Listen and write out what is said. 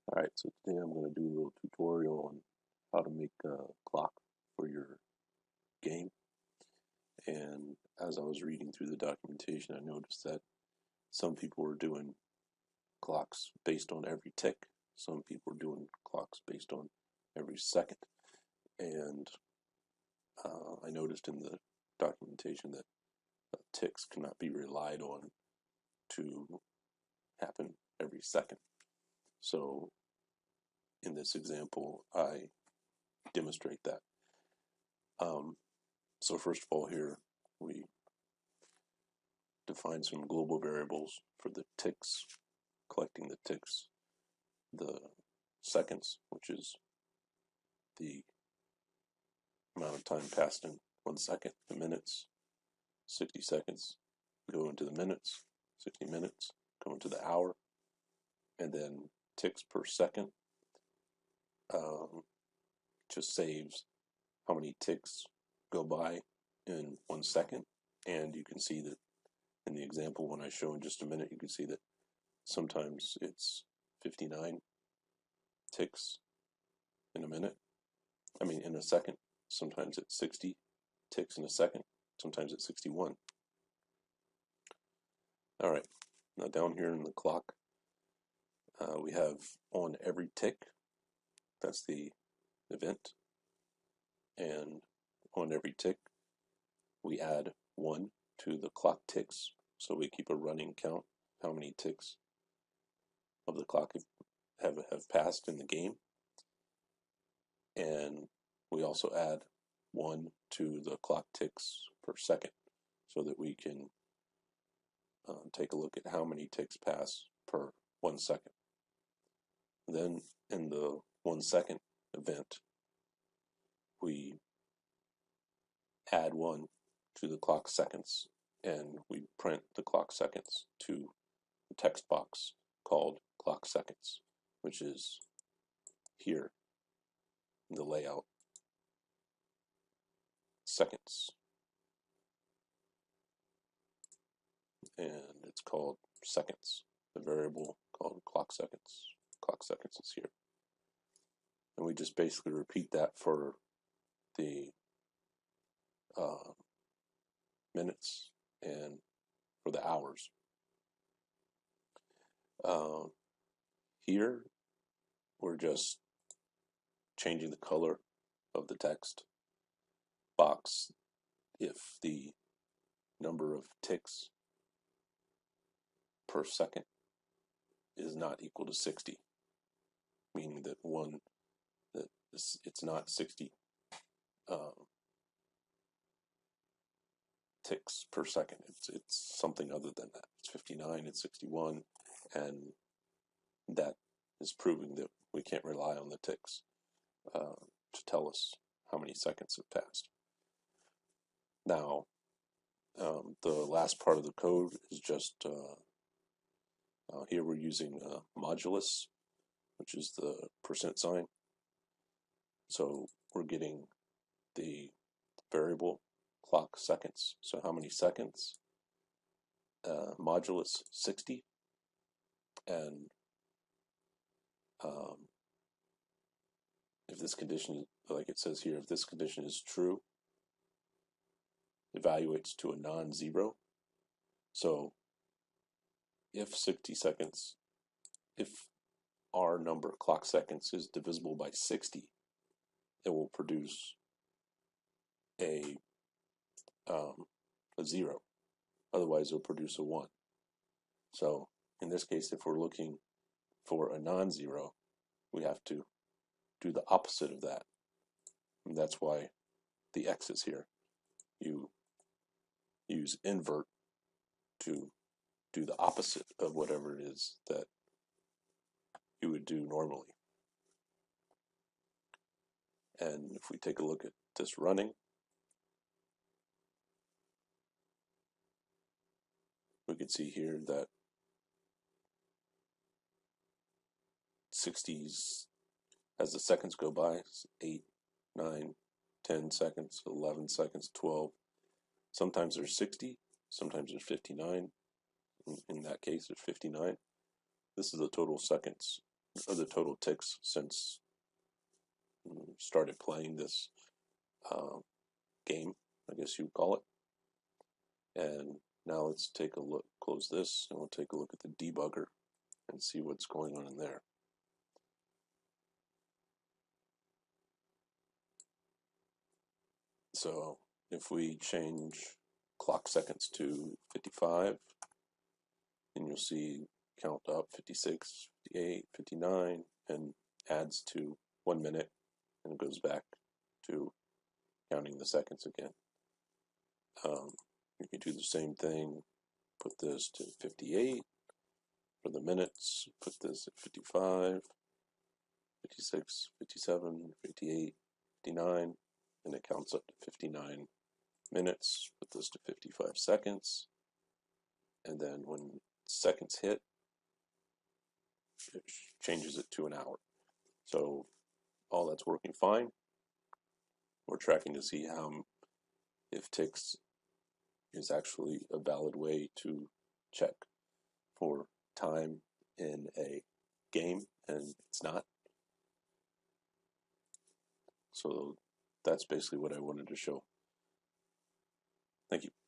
Alright, so today I'm going to do a little tutorial on how to make a clock for your game. And as I was reading through the documentation, I noticed that some people were doing clocks based on every tick. Some people were doing clocks based on every second. And I noticed in the documentation that ticks cannot be relied on to happen every second. So in this example, I demonstrate that. So first of all, here we define some global variables for the ticks, collecting the ticks, the seconds, which is the amount of time passed in 1 second, the minutes, 60 seconds go into the minutes, 60 minutes go into the hour, and then ticks per second just saves how many ticks go by in 1 second. And you can see that in the example when I show in just a minute, you can see that sometimes it's 59 ticks in a minute. In a second. Sometimes it's 60 ticks in a second. Sometimes it's 61. All right. Now down here in the clock, we have on every tick. That's the event. And on every tick, we add 1 to the clock ticks. So we keep a running count how many ticks of the clock have passed in the game. And we also add 1 to the clock ticks per second so that we can take a look at how many ticks pass per 1 second. Then in the 1 second event, we add 1 to the clock seconds and we print the clock seconds to the text box called clock seconds, which is here in the layout. Seconds. And it's called seconds. The variable called clock seconds. Clock seconds is here. And we just basically repeat that for the minutes and for the hours. Here, we're just changing the color of the text box if the number of ticks per second is not equal to 60, meaning that it's not 60 ticks per second. It's something other than that. It's 59, it's 61, and that is proving that we can't rely on the ticks to tell us how many seconds have passed. Now, the last part of the code is just here we're using modulus, which is the percent sign. So we're getting the variable clock seconds. So how many seconds? Modulus 60. And if this condition, like it says here, if this condition is true, evaluates to a non-zero. So if 60 seconds, if our number of clock seconds is divisible by 60, it will produce a 0. Otherwise, it'll produce a 1. So in this case, if we're looking for a non-zero, we have to do the opposite of that. And that's why the X is here. You use invert to do the opposite of whatever it is that you would do normally. And if we take a look at this running, we can see here that 60s, as the seconds go by, 8, 9, 10 seconds, 11 seconds, 12. Sometimes there's 60, sometimes there's 59. In that case, there's 59. This is the total seconds of the total ticks since started playing this uh, game, I guess you would call it. And now let's take a look, close this, and we'll take a look at the debugger and see what's going on in there. So if we change clock seconds to 55, then you'll see count up 56, 58, 59, and adds to 1 minute, and it goes back to counting the seconds again. You can do the same thing, put this to 58 for the minutes, put this at 55, 56, 57, 58, 59, and it counts up to 59 minutes, put this to 55 seconds, and then when seconds hit, it changes it to an hour. So all that's working fine. We're tracking to see how, if ticks is actually a valid way to check for time in a game, and it's not. So that's basically what I wanted to show. Thank you.